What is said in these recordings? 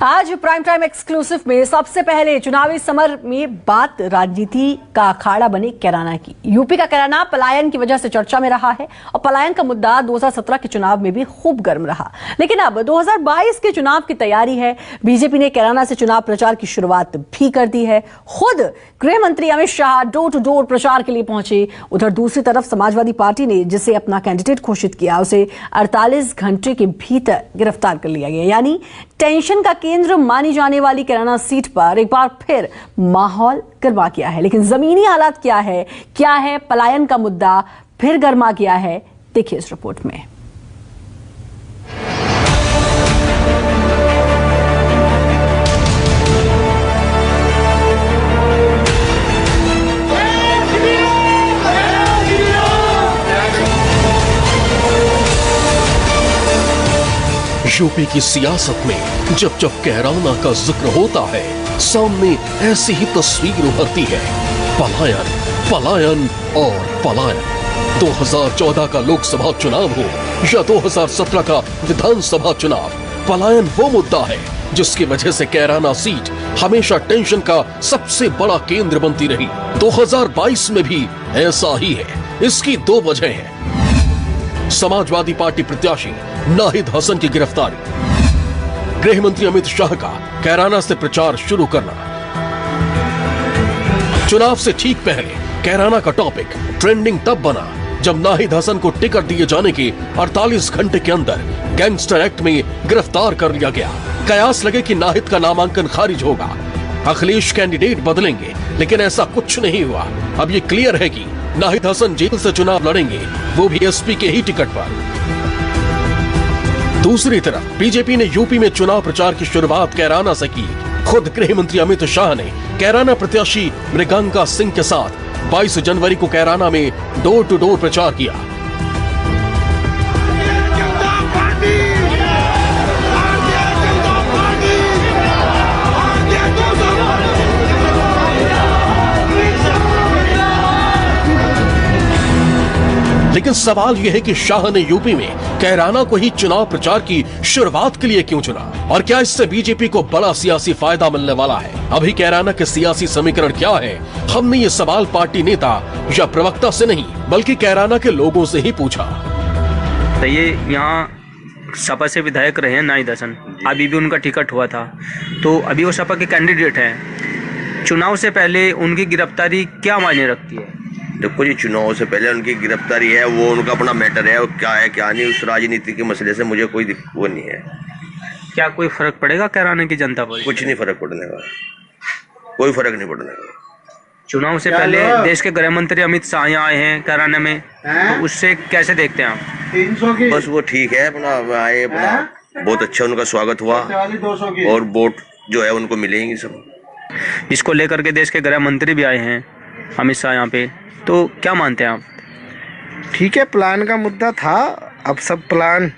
आज prime time exclusive में सबसे पहले चुनावी समर में बात राजनीति का अखाड़ा बने कैराना की। यूपी का कैराना पलायन की वजह से चर्चा में रहा है और पलायन का मुद्दा 2017 के चुनाव में भी खूब गर्म रहा। लेकिन अब 2022 के चुनाव की तैयारी है। बीजेपी ने कैराना से चुनाव प्रचार की शुरुआत भी कर दी है। खुद गृह मंत्री Amit Shah door to door प्रचार के लिए पहुंचे। उधर दूसरी तरफ समाजवादी पार्टी ने जिसे अपना कैंडिडेट घोषित किया उसे 48 घंटे के भीतर गिरफ्तार कर लिया गया। यानी टेंशन का केंद्र मानी जाने वाली कैराना सीट पर एक बार फिर माहौल गर्मा गया है। लेकिन जमीनी हालात क्या है पलायन का मुद्दा फिर गर्मा गया है, देखिए इस रिपोर्ट में। यूपी की सियासत में जब जब कैराना का जिक्र होता है सामने ऐसी ही तस्वीर उभरती है। पलायन, पलायन और पलायन। 2014 का लोकसभा चुनाव हो या 2017 का विधानसभा चुनाव, पलायन वो मुद्दा है जिसकी वजह से कैराना सीट हमेशा टेंशन का सबसे बड़ा केंद्र बनती रही। 2022 में भी ऐसा ही है। इसकी दो वजह है। समाजवादी पार्टी प्रत्याशी नाहिद हसन की गिरफ्तारी, गृह मंत्री अमित शाह का कैराना से प्रचार शुरू करना। चुनाव से ठीक पहले कैराना का टॉपिक ट्रेंडिंग तब बना जब नाहिद हसन को टिकट दिए जाने के 48 घंटे के अंदर गैंगस्टर एक्ट में गिरफ्तार कर लिया गया। कयास लगे कि नाहिद का नामांकन खारिज होगा, अखिलेश कैंडिडेट बदलेंगे, लेकिन ऐसा कुछ नहीं हुआ। अब ये क्लियर है कि नाहिद हसन जेल से चुनाव लड़ेंगे, वो भी एसपी के ही टिकट पर। दूसरी तरफ बीजेपी ने यूपी में चुनाव प्रचार की शुरुआत कैराना से की। खुद गृह मंत्री अमित शाह ने कैराना प्रत्याशी मृगांका सिंह के साथ 22 जनवरी को कैराना में डोर टू डोर प्रचार किया। लेकिन सवाल यह है कि शाह ने यूपी में कैराना को ही चुनाव प्रचार की शुरुआत के लिए क्यों चुना और क्या इससे बीजेपी को बड़ा सियासी फायदा मिलने वाला है? अभी कैराना के सियासी समीकरण क्या है? हमने ये सवाल पार्टी नेता या प्रवक्ता से नहीं बल्कि कैराना के लोगों से ही पूछा। तो ये यहाँ सपा से विधायक रहे हैं नाहिद हसन, अभी भी उनका टिकट हुआ था, तो अभी वो सपा के कैंडिडेट हैं। चुनाव से पहले उनकी गिरफ्तारी क्या मायने रखती है? देखो जी, चुनाव से पहले उनकी गिरफ्तारी है, वो उनका अपना मैटर है, वो क्या है क्या नहीं, उस राजनीति के मसले से मुझे कोई वो नहीं है। क्या कोई फर्क पड़ेगा कैराना की जनता पर? कुछ नहीं फर्क पड़ने का, कोई फर्क नहीं पड़ने का। चुनाव से पहले देश के गृह मंत्री अमित शाह यहाँ आए हैं कैराना में, तो उससे कैसे देखते हैं आप? बस वो ठीक है, अपना आए, अपना बहुत अच्छा उनका स्वागत हुआ और वोट जो है उनको मिलेंगे सब। इसको लेकर के देश के गृह मंत्री भी आए हैं अमित शाह यहाँ पे, तो क्या मानते हैं आप? ठीक है, प्लान का मुद्दा था, अब सब प्लान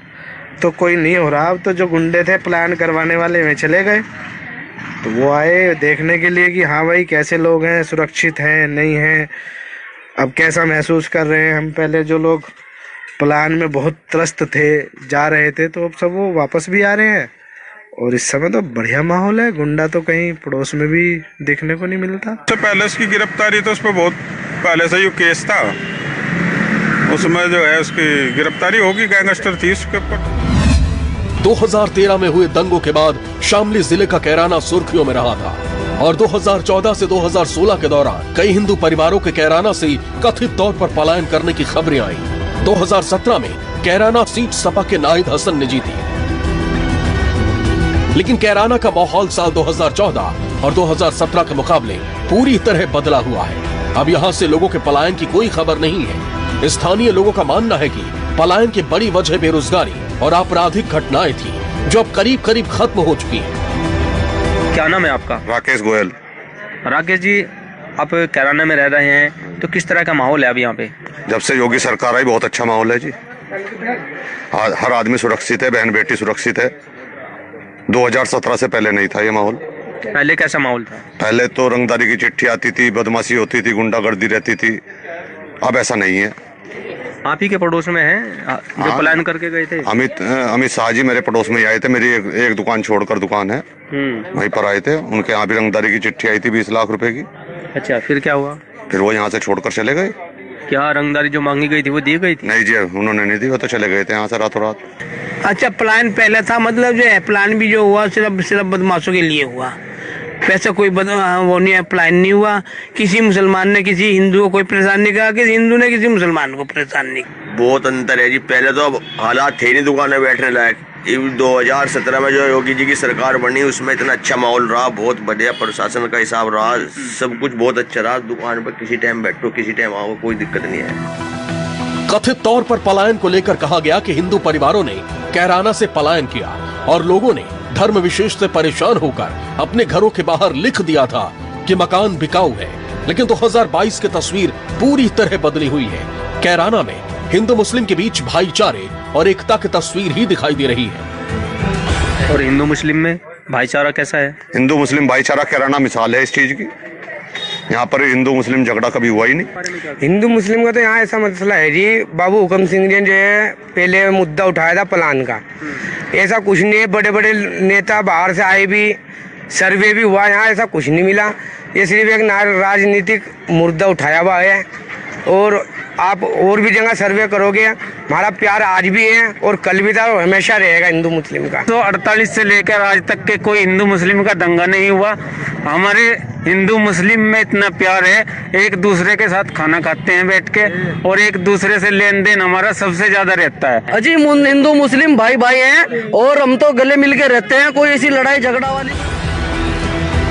तो कोई नहीं हो रहा। अब तो जो गुंडे थे प्लान करवाने वाले वे चले गए, तो वो आए देखने के लिए कि हाँ भाई कैसे लोग हैं, सुरक्षित हैं नहीं हैं, अब कैसा महसूस कर रहे हैं। हम पहले जो लोग प्लान में बहुत त्रस्त थे, जा रहे थे, तो अब सब वो वापस भी आ रहे हैं और इस समय तो बढ़िया माहौल है। गुंडा तो कहीं पड़ोस में भी देखने को नहीं मिलता। तो पहले उसकी गिरफ्तारी तो उस पर बहुत पहले से ही केस था, उसमें जो है उसकी गिरफ्तारी होगी, गैंगस्टर थी उसके ऊपर। 2013 में हुए दंगों के बाद शामली जिले का कैराना सुर्खियों में रहा था और 2014 से 2016 के दौरान कई हिंदू परिवारों के कैराना से कथित तौर पर पलायन करने की खबरें आईं। 2017 में कैराना सीट सपा के नाहिद हसन ने जीती, लेकिन कैराना का माहौल साल 2014 और 2017 के मुकाबले पूरी तरह बदला हुआ है। अब यहाँ से लोगों के पलायन की कोई खबर नहीं है। स्थानीय लोगों का मानना है कि पलायन की बड़ी वजह बेरोजगारी और आपराधिक घटनाएं थी जो अब करीब करीब खत्म हो चुकी हैं। क्या नाम है आपका? राकेश गोयल। राकेश जी, आप कैराना में रह रहे हैं, तो किस तरह का माहौल है अभी यहाँ पे? जब से योगी सरकार आई बहुत अच्छा माहौल है जी, हर आदमी सुरक्षित है, बहन बेटी सुरक्षित है। 2017 से पहले नहीं था ये माहौल। पहले कैसा माहौल था? पहले तो रंगदारी की चिट्ठी आती थी, बदमाशी होती थी, गुंडागर्दी रहती थी, अब ऐसा नहीं है। आप ही के पड़ोस में हैं जो हाँ। पलायन करके गए थे? अमित शाह जी मेरे पड़ोस में आए थे। मेरी एक दुकान छोड़कर दुकान है, वहीं पर आए थे। उनके यहाँ भी रंगदारी की चिट्ठी आई थी 20 लाख रुपए की। अच्छा, फिर क्या हुआ? फिर वो यहाँ से छोड़कर चले गए। क्या रंगदारी जो मांगी गई थी वो दी गई थी? नहीं जी, उन्होंने नहीं दी, वो तो चले गए थे यहाँ से रातों रात। अच्छा, प्लान पहले था, मतलब जो है प्लान भी जो हुआ सिर्फ बदमाशों के लिए हुआ, वैसे कोई वो नहीं है, प्लान नहीं हुआ। किसी मुसलमान ने किसी हिंदू को कोई परेशान नहीं किया, किसी हिंदू ने किसी मुसलमान को परेशान नहीं किया। बहुत अंतर है जी। पहले तो अब हालात थे नहीं दुकान में बैठने लायक। 2017 में जो योगी जी की सरकार बनी उसमें इतना अच्छा माहौल रहा, बहुत बढ़िया प्रशासन का हिसाब रहा, सब कुछ बहुत अच्छा रहा। दुकान पर किसी टाइम बैठो, किसी टाइम आओ, कोई दिक्कत नहीं है। कथित तौर पर पलायन को लेकर कहा गया कि हिंदू परिवारों ने कैराना से पलायन किया और लोगों ने धर्म विशेष से परेशान होकर अपने घरों के बाहर लिख दिया था कि मकान बिकाऊ है। लेकिन 2022 की तस्वीर पूरी तरह बदली हुई है। कैराना में हिंदू मुस्लिम के बीच भाईचारे और एकता की तस्वीर ही दिखाई दे रही है। और हिंदू मुस्लिम में भाईचारा कैसा है? हिंदू मुस्लिम भाईचारा कैराना मिसाल है इस चीज की। यहाँ पर हिंदू मुस्लिम झगड़ा कभी हुआ ही नहीं। हिंदू मुस्लिम का तो यहाँ ऐसा मसला है जी, बाबू हुकम सिंह ने जो है पहले मुद्दा उठाया था प्लान का, ऐसा कुछ नहीं है। बड़े बड़े नेता बाहर से आए भी, सर्वे भी हुआ, यहाँ ऐसा कुछ नहीं मिला। ये सिर्फ एक राजनीतिक मुद्दा उठाया हुआ है। और आप और भी जगह सर्वे करोगे, हमारा प्यार आज भी है और कल भी था और हमेशा रहेगा हिंदू मुस्लिम का। तो 48 से लेकर आज तक के कोई हिंदू मुस्लिम का दंगा नहीं हुआ। हमारे हिंदू मुस्लिम में इतना प्यार है, एक दूसरे के साथ खाना खाते हैं बैठ के, और एक दूसरे से लेन देन हमारा सबसे ज्यादा रहता है। अजी हिंदू मुस्लिम भाई भाई हैं और हम तो गले मिल के रहते हैं, कोई ऐसी लड़ाई झगड़ा वाली।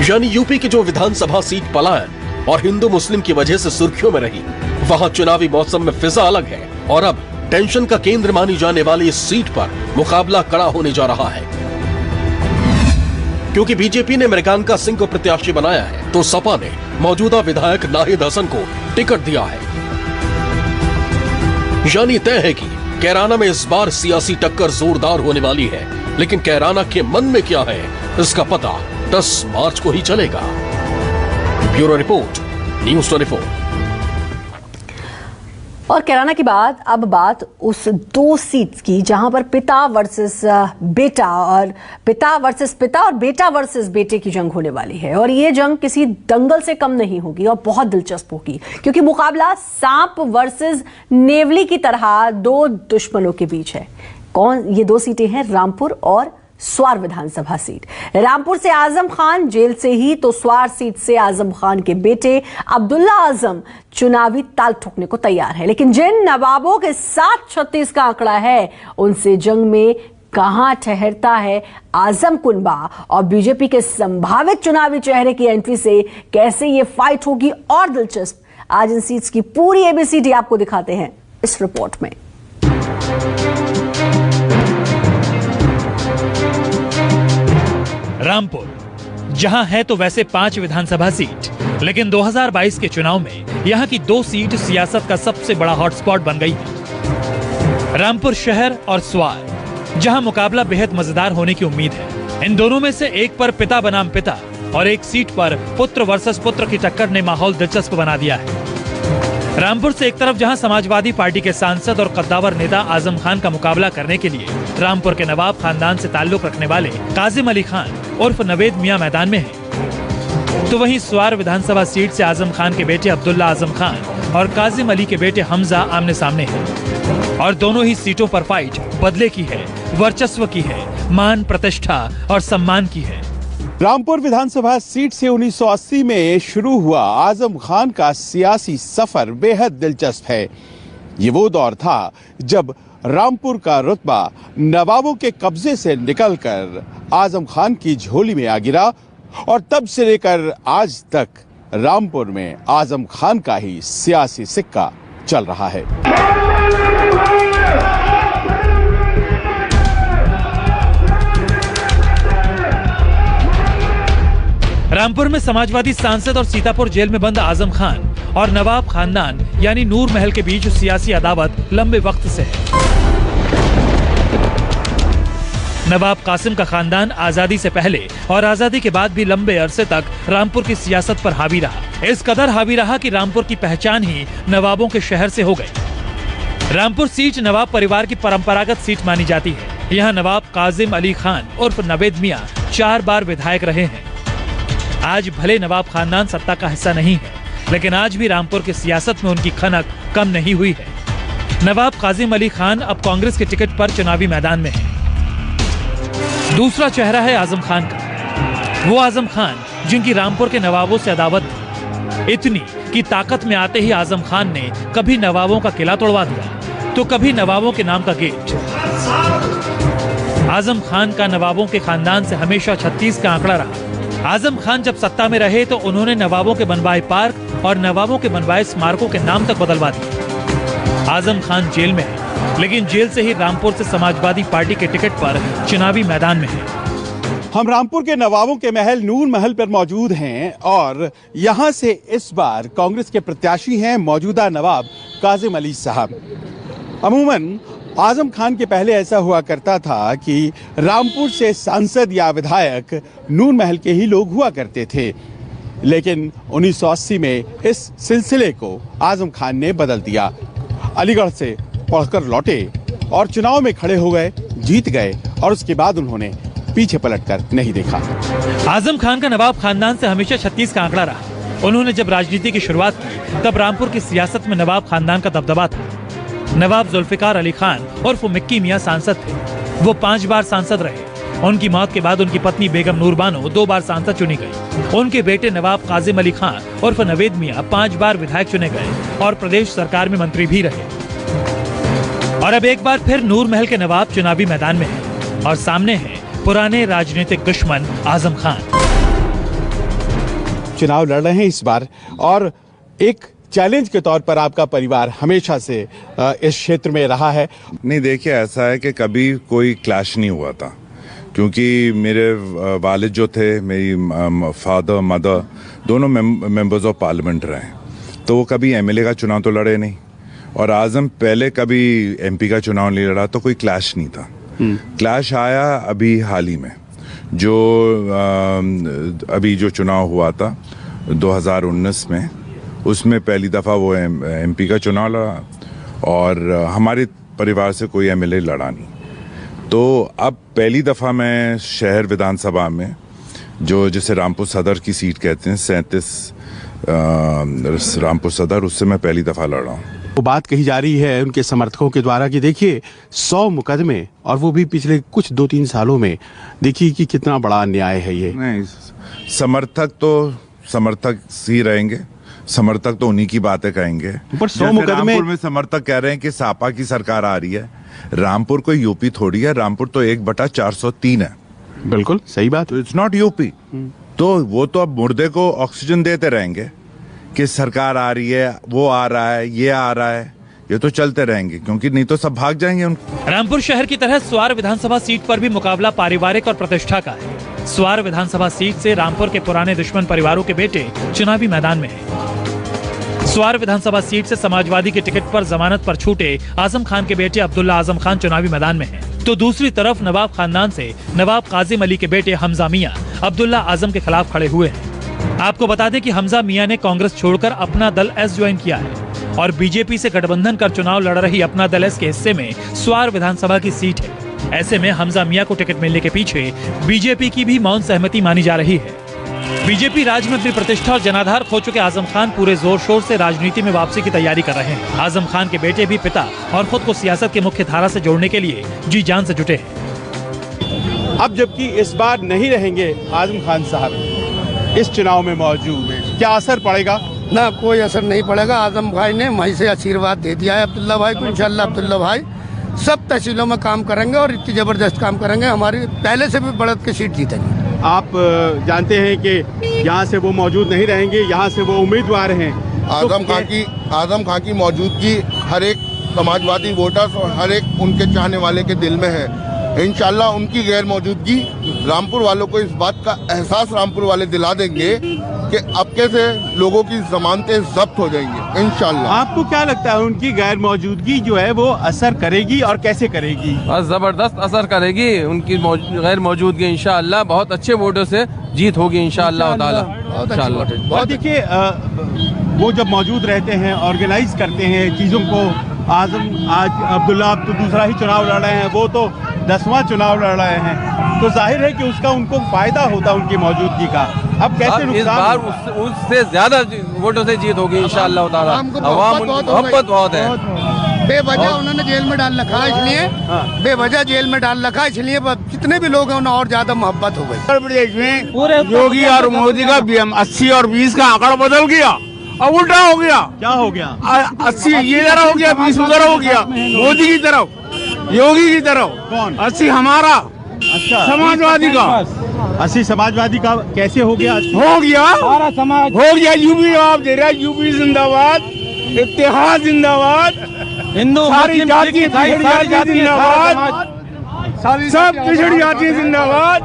यानी यूपी की जो विधानसभा सीट पलायन और हिंदू मुस्लिम की वजह से सुर्खियों में रही, वहां चुनावी मौसम में फिजा अलग है और अब टेंशन का केंद्र मानी जाने वाली इस सीट पर मुकाबला कड़ा होने जा रहा है। क्योंकि बीजेपी ने मृगांका सिंह को प्रत्याशी बनाया है, तो सपा ने मौजूदा विधायक नाहिद हसन को टिकट दिया है। यानी तय है कि कैराना में इस बार सियासी टक्कर जोरदार होने वाली है। लेकिन कैराना के मन में क्या है, इसका पता 10 मार्च को ही चलेगा। Bureau report, news 24। और कैराना के बाद अब बात उस 2 सीट्स की जहां पर पिता वर्सेस बेटा और पिता वर्सेस पिता और बेटा वर्सेस बेटे की जंग होने वाली है। और ये जंग किसी दंगल से कम नहीं होगी और बहुत दिलचस्प होगी, क्योंकि मुकाबला सांप वर्सेस नेवली की तरह 2 दुश्मनों के बीच है। कौन ये 2 सीटें हैं? रामपुर और स्वार विधानसभा सीट। रामपुर से आजम खान जेल से ही, तो स्वार सीट से आजम खान के बेटे अब्दुल्ला आजम चुनावी ताल ठोकने को तैयार है। लेकिन जिन नवाबों के साथ 36 का आंकड़ा है, उनसे जंग में कहां ठहरता है आजम कुनबा, और बीजेपी के संभावित चुनावी चेहरे की एंट्री से कैसे ये फाइट होगी और दिलचस्प। आज इन सीट्स की पूरी एबीसीडी आपको दिखाते हैं इस रिपोर्ट में। रामपुर जहां है तो वैसे 5 विधानसभा सीट, लेकिन 2022 के चुनाव में यहां की 2 सीट सियासत का सबसे बड़ा हॉटस्पॉट बन गई है। रामपुर शहर और स्वार, जहां मुकाबला बेहद मजेदार होने की उम्मीद है। इन दोनों में से एक पर पिता बनाम पिता और एक सीट पर पुत्र वर्सेस पुत्र की टक्कर ने माहौल दिलचस्प बना दिया है। रामपुर से एक तरफ जहां समाजवादी पार्टी के सांसद और कद्दावर नेता आजम खान का मुकाबला करने के लिए रामपुर के नवाब खानदान से ताल्लुक रखने वाले काजिम अली खान उर्फ नवेद मियां मैदान में हैं, तो वहीं स्वार विधानसभा सीट से आजम खान के बेटे अब्दुल्ला आजम खान और काजिम अली के बेटे हमजा आमने सामने हैं। और दोनों ही सीटों पर फाइट बदले की है, वर्चस्व की है, मान प्रतिष्ठा और सम्मान की है। रामपुर विधानसभा सीट से 1980 में शुरू हुआ आजम खान का सियासी सफर बेहद दिलचस्प है। ये वो दौर था जब रामपुर का रुतबा नवाबों के कब्जे से निकलकर आजम खान की झोली में आ गिरा, और तब से लेकर आज तक रामपुर में आजम खान का ही सियासी सिक्का चल रहा है। रामपुर में समाजवादी सांसद और सीतापुर जेल में बंद आजम खान और नवाब खानदान यानी नूर महल के बीच सियासी अदावत लंबे वक्त से है। नवाब कासिम का खानदान आजादी से पहले और आजादी के बाद भी लंबे अरसे तक रामपुर की सियासत पर हावी रहा। इस कदर हावी रहा कि रामपुर की पहचान ही नवाबों के शहर से हो गई। रामपुर सीट नवाब परिवार की परंपरागत सीट मानी जाती है। यहाँ नवाब काजिम अली खान उर्फ नवेद मियाँ 4 बार विधायक रहे हैं। आज भले नवाब खानदान सत्ता का हिस्सा नहीं है, लेकिन आज भी रामपुर की सियासत में उनकी खनक कम नहीं हुई है। नवाब काजिम अली खान अब कांग्रेस के टिकट पर चुनावी मैदान में है। दूसरा चेहरा है आजम खान का। वो आजम खान जिनकी रामपुर के नवाबों से अदावत थी, इतनी कि ताकत में आते ही आजम खान ने कभी नवाबों का किला तोड़वा दिया तो कभी नवाबों के नाम का गेट। आजम खान का नवाबों के खानदान से हमेशा 36 का आंकड़ा रहा। आजम खान जब सत्ता में रहे तो उन्होंने नवाबों के बनवाए पार्क और नवाबों के बनवाए स्मारकों के नाम तक बदलवा दिए। आजम खान जेल में है, लेकिन जेल से ही रामपुर से समाजवादी पार्टी के टिकट पर चुनावी मैदान में है। हम रामपुर के नवाबों के महल नूर महल पर मौजूद हैं और यहां से इस बार कांग्रेस के प्रत्याशी हैं मौजूदा नवाब काजिम अली साहब। अमूमन आजम खान के पहले ऐसा हुआ करता था कि रामपुर से सांसद या विधायक नूर महल के ही लोग हुआ करते थे, लेकिन 1980 में इस सिलसिले को आजम खान ने बदल दिया। अलीगढ़ से पढ़कर लौटे और चुनाव में खड़े हो गए, जीत गए और उसके बाद उन्होंने पीछे पलटकर नहीं देखा। आजम खान का नवाब खानदान से हमेशा 36 का आंकड़ा रहा। उन्होंने जब राजनीति की शुरुआत की तब रामपुर की सियासत में नवाब खानदान का दबदबा था। नवाब जुल्फिकार अली खान उर्फ मिक्की मियां सांसद थे। वो 5 बार सांसद रहे। उनकी मौत के बाद उनकी पत्नी बेगम नूर बानो 2 बार सांसद चुनी गई। उनके बेटे नवाब काजिम अली खान उर्फ नवेद मियां 5 बार विधायक चुने गए और प्रदेश सरकार में मंत्री भी रहे। और अब एक बार फिर नूर महल के नवाब चुनावी मैदान में हैं और सामने है पुराने राजनीतिक दुश्मन आजम खान। चुनाव लड़ रहे हैं इस बार और एक चैलेंज के तौर पर आपका परिवार हमेशा से इस क्षेत्र में रहा है। नहीं, देखिए ऐसा है कि कभी कोई क्लैश नहीं हुआ था, क्योंकि मेरे वालिद जो थे, मेरी फादर मदर दोनों मेंबर्स ऑफ पार्लियामेंट रहे, तो वो कभी एमएलए का चुनाव तो लड़े नहीं और आजम पहले कभी एमपी का चुनाव नहीं लड़ा, तो कोई क्लैश नहीं था। क्लैश आया अभी हाल ही में, जो अभी जो चुनाव हुआ था 2019 में, उसमें पहली दफ़ा वो एमपी का चुनाव लड़ा और हमारे परिवार से कोई एमएलए लड़ा नहीं। तो अब पहली दफ़ा मैं शहर विधानसभा में, जो जिसे रामपुर सदर की सीट कहते हैं, 37 रामपुर सदर, उससे मैं पहली दफ़ा लड़ रहा हूँ। वो बात कही जा रही है उनके समर्थकों के द्वारा कि देखिए 100 मुकदमे, और वो भी पिछले कुछ 2-3 सालों में, देखिए कि कितना बड़ा अन्याय है ये। नहीं, समर्थक तो समर्थक ही रहेंगे, समर्थक तो उन्हीं की बातें कहेंगे। पर 100 मुकदमे रामपुर में समर्थक कह रहे हैं कि सापा की सरकार आ रही है। रामपुर कोई यूपी थोड़ी है, रामपुर तो 1/403 है। बिल्कुल सही बात। तो इट्स नॉट यूपी। तो वो तो अब मुर्दे को ऑक्सीजन देते रहेंगे कि सरकार आ रही है, वो आ रहा है, ये आ रहा है, ये तो चलते रहेंगे, क्योंकि नहीं तो सब भाग जाएंगे उनको। रामपुर शहर की तरह स्वार विधानसभा सीट पर भी मुकाबला पारिवारिक और प्रतिष्ठा का है। स्वार विधानसभा सीट से रामपुर के पुराने दुश्मन परिवारों के बेटे चुनावी मैदान में हैं। स्वार विधानसभा सीट से समाजवादी के टिकट पर जमानत पर छूटे आजम खान के बेटे अब्दुल्ला आजम खान चुनावी मैदान में हैं। तो दूसरी तरफ नवाब खानदान से नवाब काजिम अली के बेटे हमजा मियां अब्दुल्ला आजम के खिलाफ खड़े हुए हैं। आपको बता दें कि हमजा मियां ने कांग्रेस छोड़कर अपना दल एस ज्वाइन किया है और बीजेपी से गठबंधन कर चुनाव लड़ रही अपना दल एस के हिस्से में स्वार विधानसभा की सीट है। ऐसे में हमजा मियां को टिकट मिलने के पीछे बीजेपी की भी मौन सहमति मानी जा रही है। बीजेपी राज में अपनी प्रतिष्ठा और जनाधार खो चुके आजम खान पूरे जोर शोर से राजनीति में वापसी की तैयारी कर रहे हैं। आजम खान के बेटे भी पिता और खुद को सियासत के मुख्य धारा से जोड़ने के लिए जी जान से जुटे हैं। अब जबकि इस बार नहीं रहेंगे आजम खान साहब इस चुनाव में मौजूद हैं, क्या असर पड़ेगा? ना, कोई असर नहीं पड़ेगा। आजम भाई ने वहीं से आशीर्वाद दे दिया है अब्दुल्ला भाई को। इंशाल्लाह अब्दुल्ला भाई सब तहसीलों में काम करेंगे और इतनी जबरदस्त काम करेंगे, हमारी पहले से भी बढ़त के सीट जीतेंगे। आप जानते हैं कि यहाँ से वो मौजूद नहीं रहेंगे, यहाँ से वो उम्मीदवार हैं। आजम खान की मौजूदगी हर एक समाजवादी वोटर्स और हर एक उनके चाहने वाले के दिल में है। इंशाल्लाह उनकी गैर मौजूदगी रामपुर वालों को इस बात का एहसास रामपुर वाले दिला देंगे कि अब कैसे लोगों की जमानतें जब्त हो जाएंगी इंशाल्लाह। आपको क्या लगता है उनकी गैर मौजूदगी जो है वो असर करेगी और कैसे करेगी? जबरदस्त असर करेगी उनकी गैर मौजूदगी। इंशाल्लाह बहुत अच्छे वोटों से जीत होगी इंशाल्लाह ताला। और देखिए वो जब मौजूद रहते हैं, ऑर्गेनाइज करते हैं, चीज़ों को आजम आज अब्दुल्ला अब तो दूसरा ही चुनाव लड़ रहे हैं, वो तो 10वां चुनाव लड़ रहे हैं, तो जाहिर है कि उसका उनको फायदा होता उनकी मौजूदगी का। अब कैसे इस बार उससे ज्यादा वोटों से जीत होगी इंशाअल्लाह ताला। अवाम मोहब्बत बहुत है। बेवजह उन्होंने जेल में डाल रखा है, इसलिए बेवजह जेल में डाल रखा है, इसलिए जितने भी लोग हैं उन्हें और ज्यादा मोहब्बत हो गई। उत्तर प्रदेश में पूरे योगी और मोदी का 80 और 20 का आंकड़ा बदल गया, अब उल्टा हो गया। क्या हो गया? 80 ये तरह हो गया, 20 उधर हो गया, मोदी की तरफ, योगी की तरफ। कौन? 80 हमारा, अच्छा, समाजवादी का। 80 समाजवादी का कैसे हो गया? हो गया, सारा समाज हो गया। यूपी जवाब दे रहा है, यूपी जिंदाबाद, इत्तेहाद जिंदाबाद, हिंदू सारी जाति जिंदाबाद, सब पिछड़ी जाति जिंदाबाद।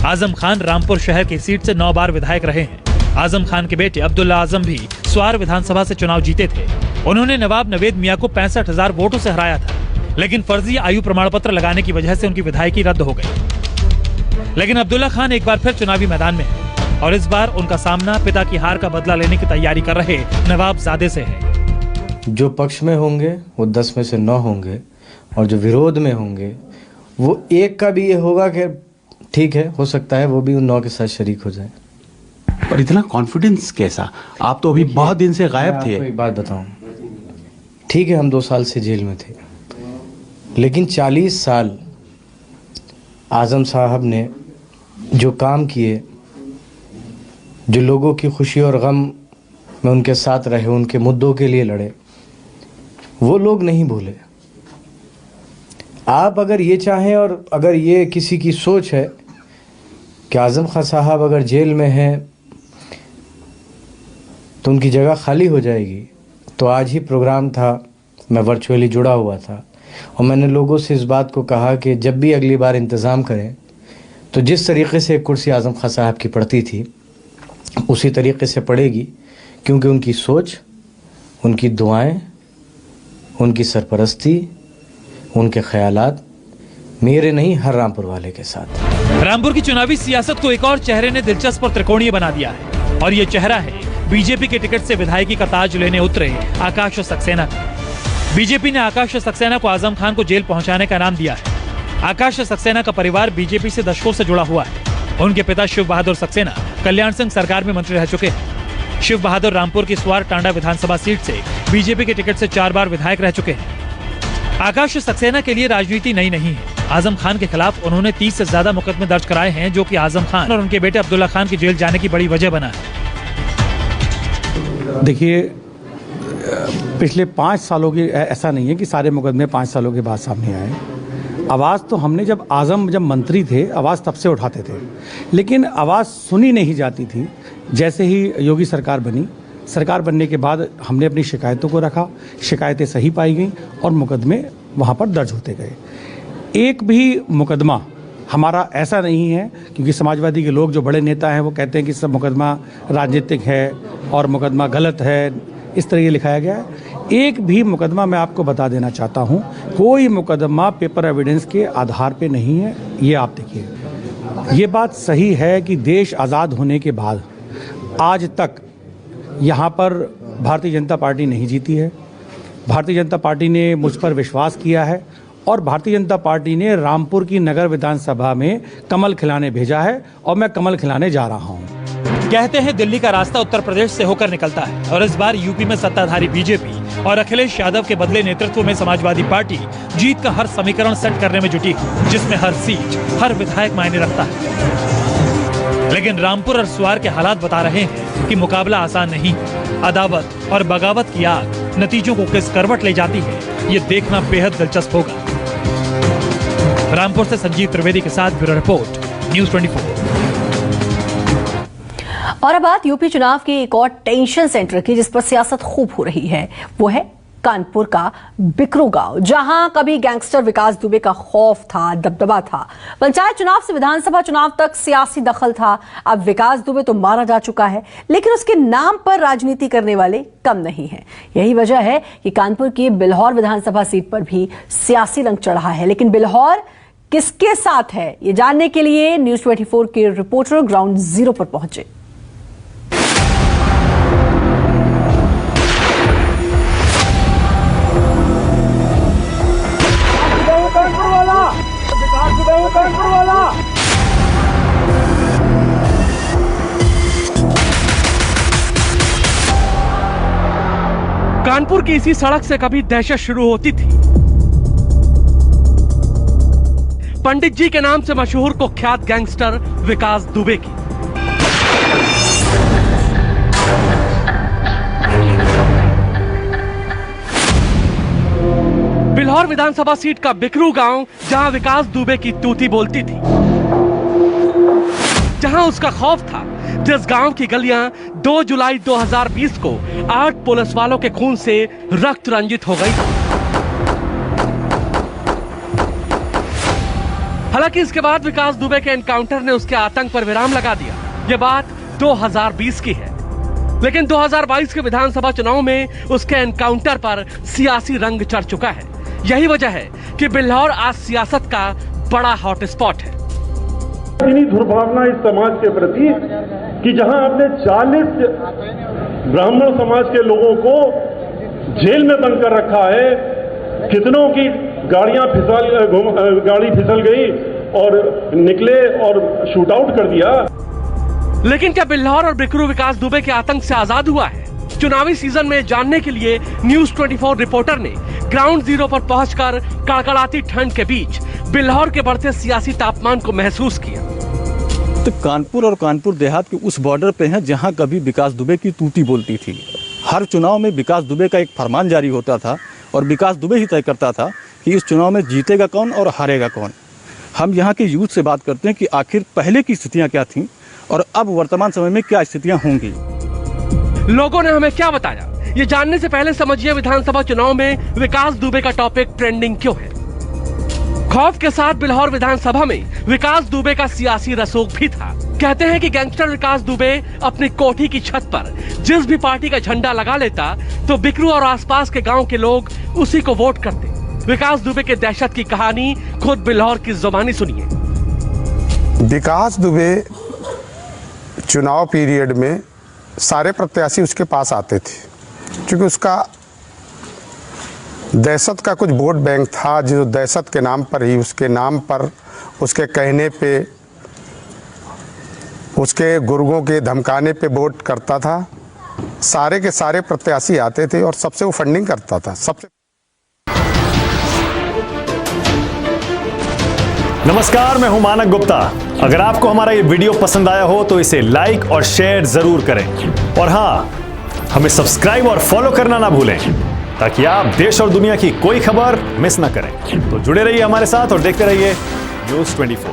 आजम खान रामपुर शहर की सीट से 9 बार विधायक रहे हैं। आजम खान के बेटे अब्दुल्ला आजम भी स्वार विधानसभा से चुनाव जीते थे। उन्होंने नवाब नवेद मियां को 65,000 वोटों से हराया था, लेकिन फर्जी आयु प्रमाण पत्र लगाने की वजह से उनकी विधायकी रद्द हो गई। लेकिन अब्दुल्ला खान एक बार फिर चुनावी मैदान में है और इस बार उनका सामना पिता की हार का बदला लेने की तैयारी कर रहे नवाबजादे से है। जो पक्ष में होंगे वो 10 में से 9 होंगे, और जो विरोध में होंगे वो एक का भी ये होगा कि ठीक है, हो सकता है वो भी उन 9 के साथ शरीक हो जाए। पर इतना कॉन्फिडेंस कैसा? आप तो अभी बहुत दिन से गायब थे। एक बात बताऊं, ठीक है हम 2 साल से जेल में थे, लेकिन 40 साल आजम साहब ने जो काम किए, जो लोगों की खुशी और गम में उनके साथ रहे, उनके मुद्दों के लिए लड़े, वो लोग नहीं भूले। आप अगर ये चाहें और अगर ये किसी की सोच है कि आजम खान साहब अगर जेल में हैं तो उनकी जगह खाली हो जाएगी, तो आज ही प्रोग्राम था, मैं वर्चुअली जुड़ा हुआ था और मैंने लोगों से इस बात को कहा कि जब भी अगली बार इंतज़ाम करें तो जिस तरीके से कुर्सी आजम खान साहब की पड़ती थी उसी तरीके से पड़ेगी, क्योंकि उनकी सोच, उनकी दुआएं, उनकी सरपरस्ती, उनके ख्यालात मेरे नहीं हर रामपुर वाले के साथ। रामपुर की चुनावी सियासत को एक और चेहरे ने दिलचस्प और त्रिकोणीय बना दिया है, और ये चेहरा है बीजेपी के टिकट से विधायकी का ताज लेने उतरे आकाश सक्सेना का। बीजेपी ने आकाश सक्सेना को आजम खान को जेल पहुंचाने का नाम दिया है। आकाश सक्सेना का परिवार बीजेपी से दशकों से जुड़ा हुआ है। उनके पिता शिव बहादुर सक्सेना कल्याण सिंह सरकार में मंत्री रह चुके हैं। शिव बहादुर रामपुर की स्वार टांडा विधानसभा सीट से बीजेपी के टिकट से 4 बार विधायक रह चुके हैं। आकाश सक्सेना के लिए राजनीति नई नहीं है। आजम खान के खिलाफ उन्होंने 30 से ज्यादा मुकदमे दर्ज कराए हैं, जो कि आजम खान और उनके बेटे अब्दुल्ला खान की जेल जाने की बड़ी वजह बना है। देखिए, पिछले 5 सालों की, ऐसा नहीं है कि सारे मुकदमे 5 सालों के बाद सामने आए। आवाज़ तो हमने जब मंत्री थे आवाज़ तब से उठाते थे, लेकिन आवाज़ सुनी नहीं जाती थी। जैसे ही योगी सरकार बनी, सरकार बनने के बाद हमने अपनी शिकायतों को रखा, शिकायतें सही पाई गईं और मुकदमे वहाँ पर दर्ज होते गए। एक भी मुकदमा हमारा ऐसा नहीं है, क्योंकि समाजवादी के लोग जो बड़े नेता हैं वो कहते हैं कि सब मुकदमा राजनीतिक है और मुकदमा गलत है, इस तरह ये लिखाया गया है। एक भी मुकदमा मैं आपको बता देना चाहता हूँ, कोई मुकदमा पेपर एविडेंस के आधार पे नहीं है। ये आप देखिए, ये बात सही है कि देश आज़ाद होने के बाद आज तक यहाँ पर भारतीय जनता पार्टी नहीं जीती है। भारतीय जनता पार्टी ने मुझ पर विश्वास किया है और भारतीय जनता पार्टी ने रामपुर की नगर विधानसभा में कमल खिलाने भेजा है और मैं कमल खिलाने जा रहा हूँ। कहते हैं दिल्ली का रास्ता उत्तर प्रदेश से होकर निकलता है, और इस बार यूपी में सत्ताधारी बीजेपी और अखिलेश यादव के बदले नेतृत्व में समाजवादी पार्टी जीत का हर समीकरण सेट करने में जुटी है, जिसमें हर सीट, हर विधायक मायने रखता है। लेकिन रामपुर और स्वार के हालात बता रहे हैं कि मुकाबला आसान नहीं। अदावत और बगावत की आग नतीजों को किस करवट ले जाती है, ये देखना बेहद दिलचस्प होगा। रामपुर से संजीव त्रिवेदी के साथ ब्यूरो रिपोर्ट, न्यूज़ 24। और अब बात यूपी चुनाव के एक और टेंशन सेंटर की, जिस पर सियासत खूब हो रही है, वो है कानपुर का बिकरू गांव, जहां कभी गैंगस्टर विकास दुबे का खौफ था, दबदबा था। पंचायत चुनाव से विधानसभा चुनाव तक सियासी दखल था। अब विकास दुबे तो मारा जा चुका है, लेकिन उसके नाम पर राजनीति करने वाले कम नहीं हैं। यही वजह है कि कानपुर की बिल्हौर विधानसभा सीट पर भी सियासी रंग चढ़ा है। लेकिन बिल्हौर किसके साथ है, ये जानने के लिए न्यूज़ 24 के रिपोर्टर ग्राउंड जीरो पर पहुंचे। कानपुर की इसी सड़क से कभी दहशत शुरू होती थी। पंडित जी के नाम से मशहूर कुख्यात गैंगस्टर विकास दुबे की। बिल्हौर विधानसभा सीट का बिकरू गांव, जहां विकास दुबे की तूती बोलती थी, जहां उसका खौफ था, जिस गांव की गलियां 2 जुलाई 2020 को 8 पुलिस वालों के खून से रक्त रंजित हो गई। हालांकि इसके बाद विकास दुबे के एनकाउंटर ने उसके आतंक पर विराम लगा दिया। यह बात 2020 की है, लेकिन 2022 के विधानसभा चुनाव में उसके एनकाउंटर पर सियासी रंग चढ़ चुका है। यही वजह है कि बिल्हौर आज सियासत का बड़ा हॉटस्पॉट है। इतनी दुर्भावना इस समाज के प्रति कि जहां आपने 40 ब्राह्मण समाज के लोगों को जेल में बंद कर रखा है, कितनों की गाड़ी फिसल गई और निकले और शूट आउट कर दिया। लेकिन क्या बिल्हौर और बिकरू विकास दुबे के आतंक से आजाद हुआ है? चुनावी सीजन में जानने के लिए न्यूज़ 24 रिपोर्टर ने ग्राउंड जीरो पर पहुंचकर कड़कड़ाती ठंड के बीच बिल्हौर के बढ़ते सियासी तापमान को महसूस किया। तो कानपुर और कानपुर देहात के उस बॉर्डर पे हैं जहां कभी विकास दुबे की तूती बोलती थी। हर चुनाव में विकास दुबे का एक फरमान जारी होता था और विकास दुबे ही तय करता था कि इस चुनाव में जीतेगा कौन और हारेगा कौन। हम यहाँ के यूथ से बात करते हैं कि आखिर पहले की स्थितियाँ क्या थीं और अब वर्तमान समय में क्या स्थितियाँ होंगी। लोगों ने हमें क्या बताया, ये जानने से पहले समझिए विधानसभा चुनाव में विकास दुबे का टॉपिक ट्रेंडिंग क्यों है। खौफ के साथ बिल्हौर विधानसभा में विकास दुबे का सियासी रसूख भी था। कहते हैं कि गैंगस्टर विकास दुबे अपनी कोठी की छत पर जिस भी पार्टी का झंडा लगा लेता तो बिकरू और आसपास के गांव के लोग उसी को वोट करते। विकास दुबे के दहशत की कहानी खुद बिल्हौर की जुबानी सुनिए। विकास दुबे चुनाव पीरियड में सारे प्रत्याशी उसके पास आते थे, क्योंकि उसका दहशत का कुछ वोट बैंक था, जो दहशत के नाम पर ही, उसके नाम पर, उसके कहने पे, उसके गुर्गों के धमकाने पे वोट करता था। सारे के सारे प्रत्याशी आते थे और सबसे वो फंडिंग करता था। सबसे नमस्कार, मैं हूं मानक गुप्ता। अगर आपको हमारा ये वीडियो पसंद आया हो तो इसे लाइक और शेयर जरूर करें, और हाँ, हमें सब्सक्राइब और फॉलो करना ना भूलें ताकि आप देश और दुनिया की कोई खबर मिस ना करें। तो जुड़े रहिए हमारे साथ और देखते रहिए न्यूज़ 24।